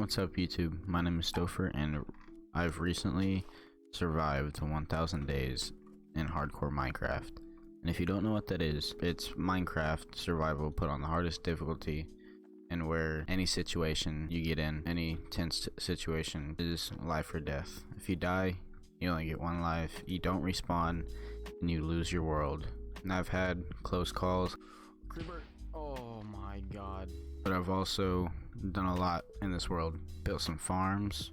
What's up YouTube? My name is Stopher and I've recently survived 1000 days in hardcore Minecraft. And if you don't know what that is, it's Minecraft survival put on the hardest difficulty, and where any situation you get in, any tense situation, is life or death. If you die, you only get one life, you don't respawn, and you lose your world. And I've had close calls. Creeper. Oh my god. But I've also done a lot in this world. Built some farms.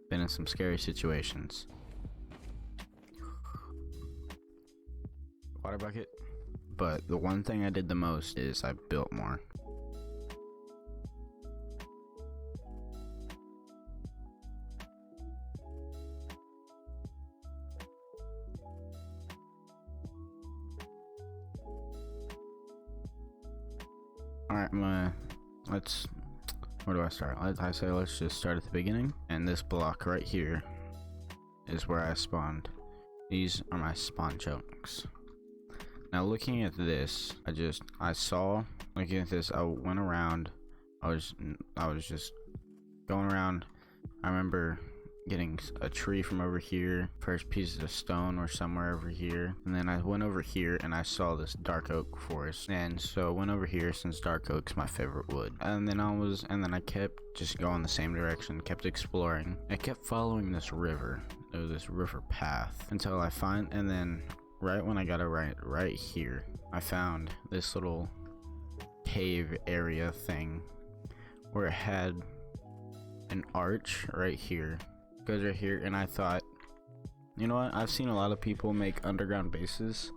Been in some scary situations. Water bucket. But the one thing I did the most is I built more. Alright, where do I start? Let's just start at the beginning. And this block right here is where I spawned. These are my spawn chunks. Now looking at this, looking at this, I went around, I was just going around. I remember getting a tree from over here, first pieces of stone were somewhere over here, and then I went over here and I saw this dark oak forest, and so I went over here since dark oak's my favorite wood. And then I kept just going the same direction, kept exploring. I kept following this river, this river path, until and then right when I got it right here, I found this little cave area thing where it had an arch right here. Goes right here, and I thought, you know what, I've seen a lot of people make underground bases,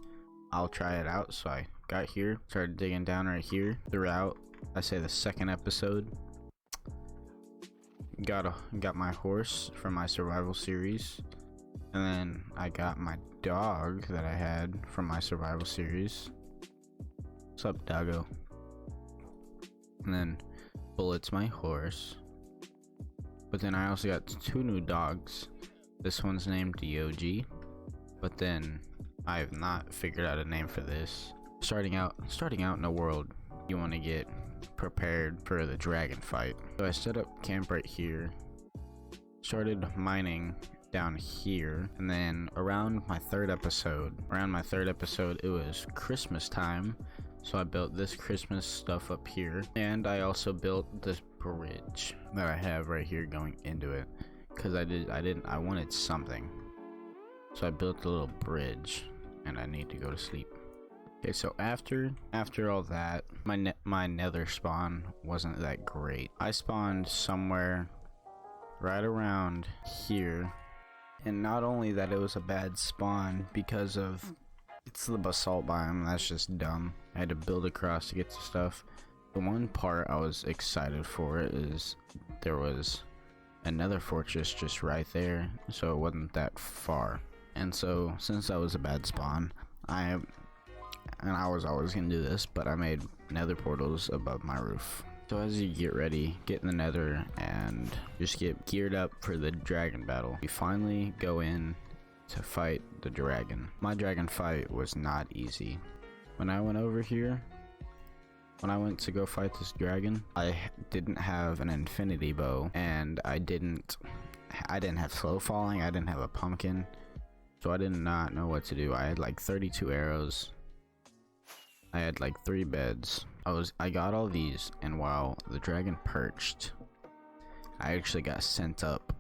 I'll try it out. So I got here, started digging down right here. Throughout, I say, the second episode, got my horse from my survival series, and then I got my dog that I had from my survival series. What's up, doggo? And then Bullet's my horse. But then I also got 2 new dogs. This one's named DOG, but then I have not figured out a name for this. Starting out in the world, you want to get prepared for the dragon fight. So I set up camp right here, started mining down here, and then around my third episode, it was Christmas time. So I built this Christmas stuff up here, and I also built this bridge that I have right here going into it, because I wanted something. So I built a little bridge, and I need to go to sleep. Okay, so after all that, my nether spawn wasn't that great. I spawned somewhere right around here, and not only that, it was a bad spawn because of it's the basalt biome. That's just dumb. I had to build across to get to stuff. The one part I was excited for is there was another fortress just right there, so it wasn't that far. And so since that was a bad spawn, I was always gonna do this, but I made nether portals above my roof. So as you get ready, get in the nether and just get geared up for the dragon battle, you finally go in to fight the dragon. My dragon fight was not easy. When I went over here, when I went to go fight this dragon, I didn't have an infinity bow, and I didn't have slow falling, I didn't have a pumpkin, so I did not know what to do. I had like 32 arrows, I had like 3 beds. I got all these, and while the dragon perched, I actually got sent up.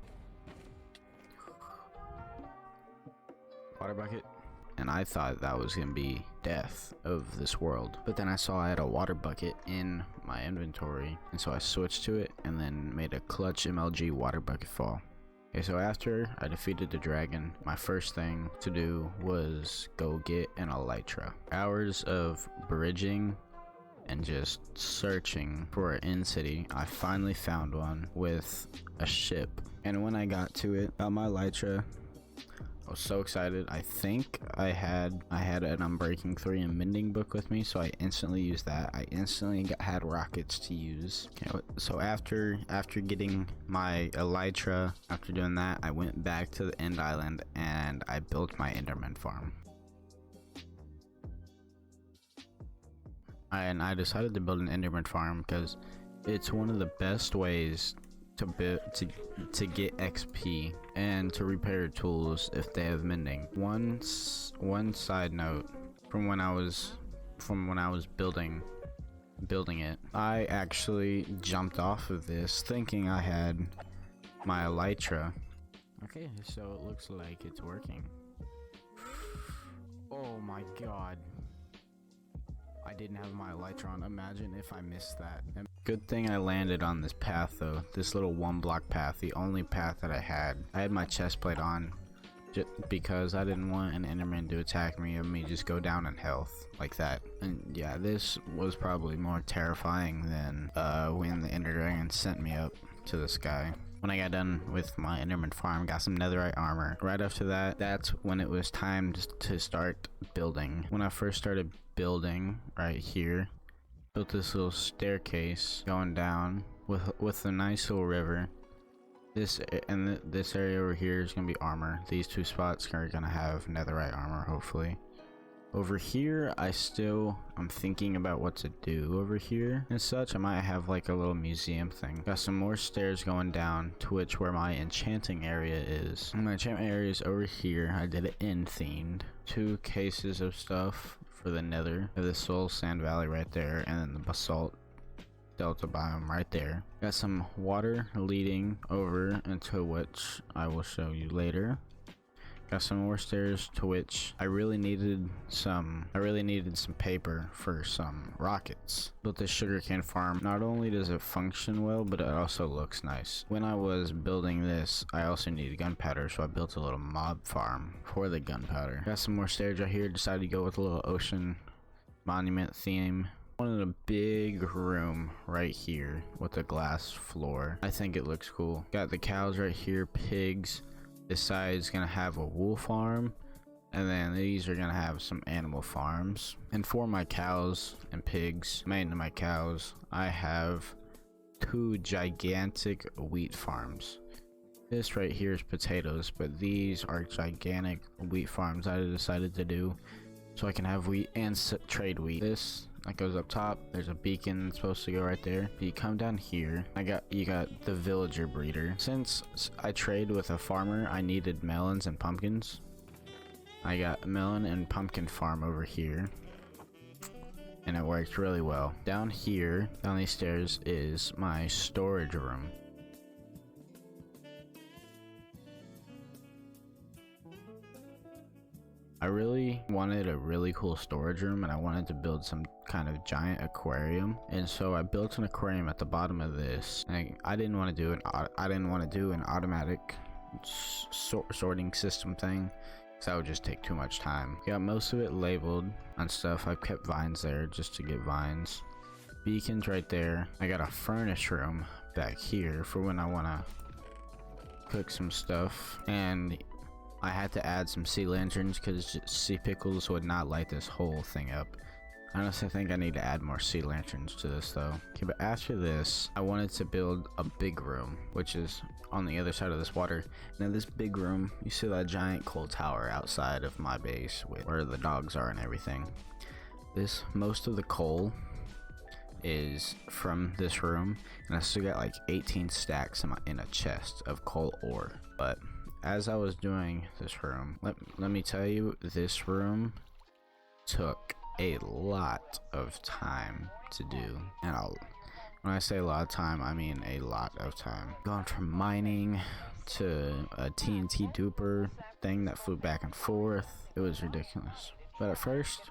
Water bucket. And I thought that was gonna be death of this world, but then I saw I had a water bucket in my inventory, and so I switched to it and then made a clutch MLG water bucket fall. Okay, so after I defeated the dragon, my first thing to do was go get an elytra. Hours of bridging and just searching for an in city, I finally found one with a ship, and when I got to it, got my elytra. I was so excited. I think I had an Unbreaking 3 and Mending book with me, so I instantly used that. I instantly had rockets to use. Okay, so after getting my elytra, after doing that, I went back to the end island and I built my Enderman farm. And I decided to build an Enderman farm because it's one of the best ways to build to get XP and to repair tools if they have mending. One side note from when I was building it, I actually jumped off of this thinking I had my elytra. Okay, so it looks like it's working. Oh my god. I didn't have my elytra on. Imagine if I missed that. Good thing I landed on this path though. This little 1-block path, the only path that I had. I had my chest plate on just because I didn't want an Enderman to attack me and me just go down in health like that. And yeah, this was probably more terrifying than when the Ender Dragon sent me up to the sky. When I got done with my Enderman farm, got some netherite armor. Right after that, that's when it was time to start building. When I first started building right here, built this little staircase going down with a nice little river. This area over here is gonna be armor. These two spots are gonna have netherite armor, hopefully. Over here, I'm thinking about what to do over here and such. I might have like a little museum thing. Got some more stairs going down to where my enchanting area is. My enchantment area is over here. I did it end themed. 2 cases of stuff for the nether. The soul sand valley right there, and then the basalt delta biome right there. Got some water leading over into which I will show you later. Got some more stairs to which I really needed some paper for some rockets. Built this sugarcane farm. Not only does it function well, but it also looks nice. When I was building this, I also needed gunpowder, so I built a little mob farm for the gunpowder. Got some more stairs right here. Decided to go with a little ocean monument theme. Wanted a big room right here with a glass floor. I think it looks cool. Got the cows right here, pigs. This side's gonna have a wool farm, and then these are gonna have some animal farms. And for my cows and pigs, mainly my cows, I have 2 gigantic wheat farms. This right here is potatoes, but these are gigantic wheat farms I decided to do so I can have wheat and trade wheat. This that goes up top. There's a beacon that's supposed to go right there. You come down here. You got the villager breeder. Since I trade with a farmer, I needed melons and pumpkins. I got a melon and pumpkin farm over here, and it worked really well. Down here, down these stairs, is my storage room. I really wanted a really cool storage room, and I wanted to build some kind of giant aquarium, and so I built an aquarium at the bottom of this. And I didn't want to do an automatic sorting system thing, because that would just take too much time. Got most of it labeled on stuff. I've kept vines there just to get vines. Beacons right there. I got a furnace room back here for when I want to cook some stuff, and I had to add some sea lanterns because sea pickles would not light this whole thing up. I honestly think I need to add more sea lanterns to this though. Okay, but after this, I wanted to build a big room, which is on the other side of this water. Now this big room, you see that giant coal tower outside of my base where the dogs are and everything. Most of the coal is from this room, and I still got like 18 stacks in a chest of coal ore. But as I was doing this room, let me tell you, this room took a lot of time to do. And when I say a lot of time, I mean a lot of time. Going from mining to a TNT duper thing that flew back and forth, it was ridiculous. But at first,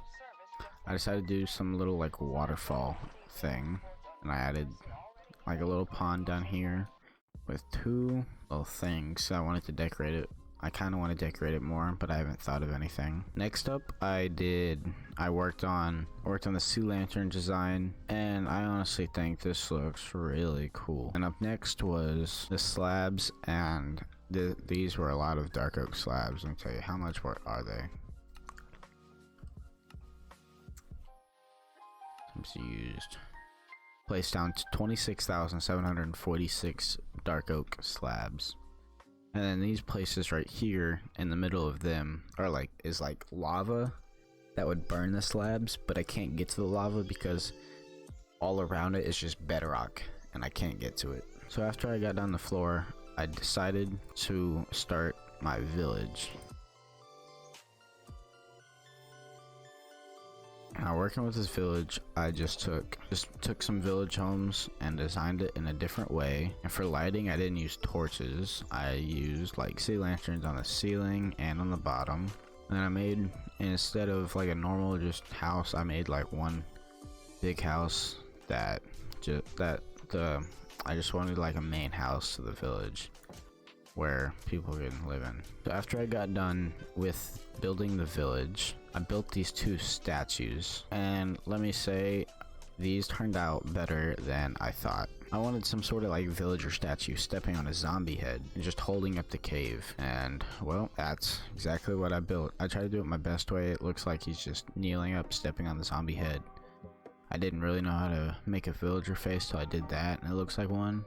I decided to do some little like waterfall thing, and I added like a little pond down here with 2 little things. I wanted to decorate it. I kind of want to decorate it more, but I haven't thought of anything. Next up, I worked on the sea lantern design, and I honestly think this looks really cool. And up next was the slabs, and these were a lot of dark oak slabs. Let me tell you, how much are they? Used. Placed down to 26,746 dark oak slabs. And then these places right here in the middle of them is like lava, that would burn the slabs, but I can't get to the lava because all around it is just bedrock and I can't get to it. So after I got down the floor, I decided to start my village. Now working with this village, I just took some village homes and designed it in a different way. And for lighting, I didn't use torches. I used like sea lanterns on the ceiling and on the bottom. And I made, instead of like a normal just house, I made like one big house I just wanted like a main house to the village where people could live in. So after I got done with building the village, I built these two statues, and let me say, these turned out better than I thought. I wanted some sort of like villager statue stepping on a zombie head and just holding up the cave, and well, that's exactly what I built. I tried to do it my best way. It looks like he's just kneeling up, stepping on the zombie head. I didn't really know how to make a villager face, so I did that, and it looks like one.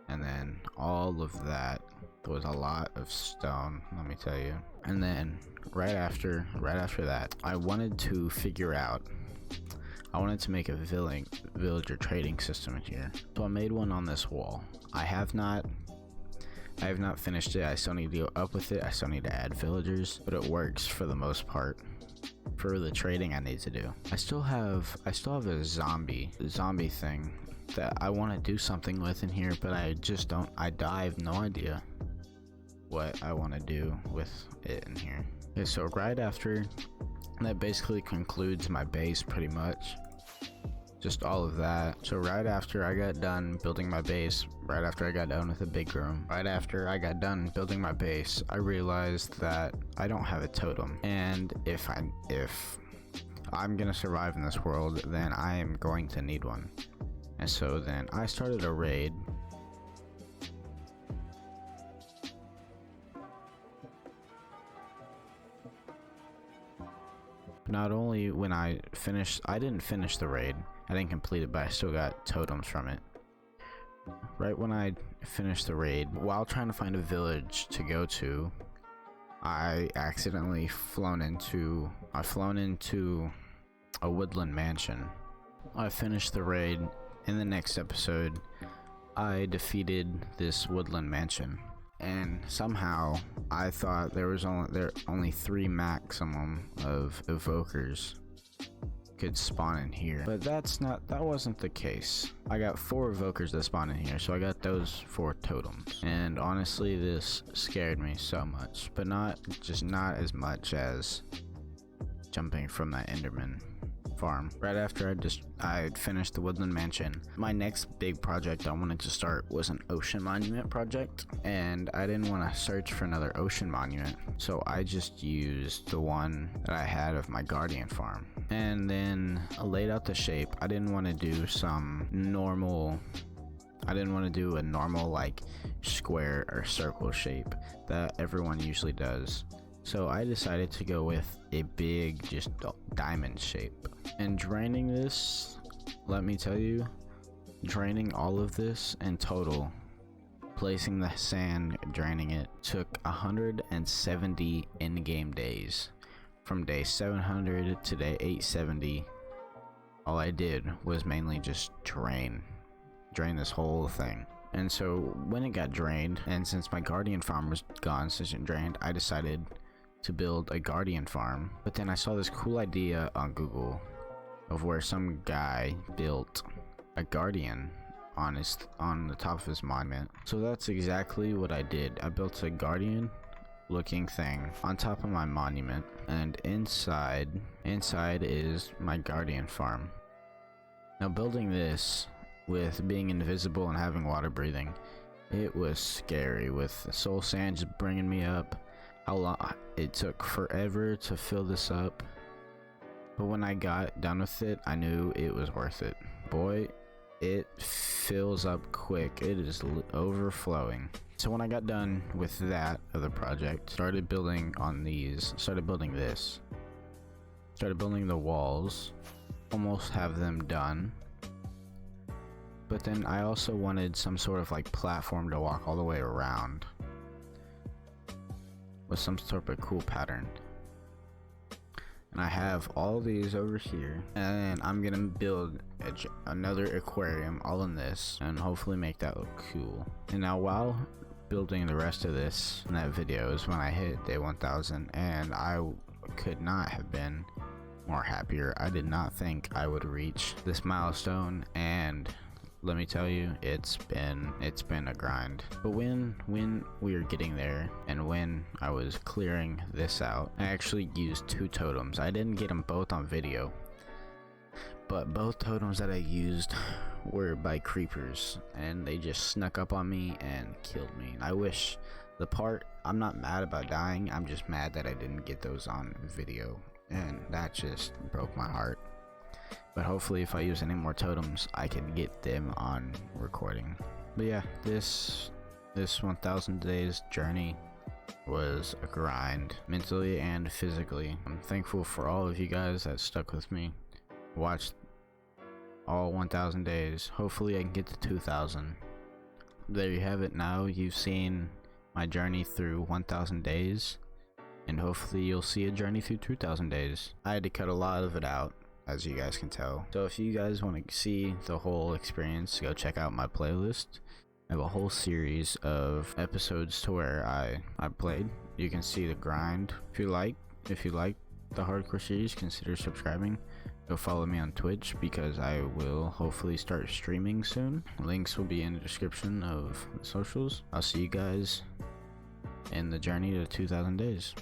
And then all of that was a lot of stone, let me tell you. And then right after that, I wanted to make a villager trading system in here. So I made one on this wall. I have not finished it. I still need to go up with it. I still need to add villagers, but it works for the most part. For the trading I need to do, I still have a zombie thing that I want to do something with in here, but I just don't. I have no idea what I want to do with it in here. Okay, so right after that basically concludes my base pretty much. Just all of that. So right after I got done building my base, right after I got done with the big room, right after I got done building my base, I realized that I don't have a totem, and if I'm gonna survive in this world, then I am going to need one. And so then I started a raid. Not only when I didn't finish the raid, I didn't complete it, but I still got totems from it. Right when I finished the raid, while trying to find a village to go to, I accidentally flown into a woodland mansion. I finished the raid. In the next episode, I defeated this woodland mansion, and somehow I thought there were only 3 maximum of evokers could spawn in here, but that wasn't the case. I got 4 evokers that spawn in here, so I got those 4 totems, and honestly this scared me so much, but not as much as jumping from that Enderman farm. Right after I finished the woodland mansion, my next big project I wanted to start was an ocean monument project, and I didn't want to search for another ocean monument, so I just used the one that I had of my guardian farm. And then I laid out the shape. I didn't want to do a normal like square or circle shape that everyone usually does. So I decided to go with a big just diamond shape. And draining this, let me tell you, draining all of this in total, placing the sand, draining it, took 170 in-game days. From day 700 to day 870, all I did was mainly just drain this whole thing. And so when it got drained, and since my guardian farm was gone since it drained, I decided to build a guardian farm. But then I saw this cool idea on Google of where some guy built a guardian on the top of his monument. So that's exactly what I did. I built a guardian looking thing on top of my monument, and inside is my guardian farm. Now building this with being invisible and having water breathing, it was scary with soul sand just bringing me up. How long it took forever to fill this up, but when I got done with it, I knew it was worth it. Boy, it fills up quick. It is overflowing. So when I got done with that other project, started building this, started building the walls, almost have them done. But then I also wanted some sort of like platform to walk all the way around with some sort of cool pattern. I have all these over here, and I'm gonna build another aquarium all in this, and hopefully make that look cool. And now while building the rest of this in that video is when I hit day 1000, and I could not have been more happier. I did not think I would reach this milestone, and let me tell you, it's been a grind. But when we were getting there, and when I was clearing this out, I actually used 2 totems. I didn't get them both on video, but both totems that I used were by creepers, and they just snuck up on me and killed me. I wish I'm not mad about dying, I'm just mad that I didn't get those on video, and that just broke my heart. But hopefully if I use any more totems, I can get them on recording. But yeah, this 1000 days journey was a grind, mentally and physically. I'm thankful for all of you guys that stuck with me, watched all 1000 days. Hopefully I can get to 2000. There you have it. Now you've seen my journey through 1000 days, and hopefully you'll see a journey through 2000 days. I had to cut a lot of it out, as you guys can tell. So if you guys want to see the whole experience, go check out my playlist. I have a whole series of episodes to where I played. You can see the grind. If you like the hardcore series, consider subscribing. Go follow me on Twitch, because I will hopefully start streaming soon. Links will be in the description of the socials. I'll see you guys in the journey to 2000 days.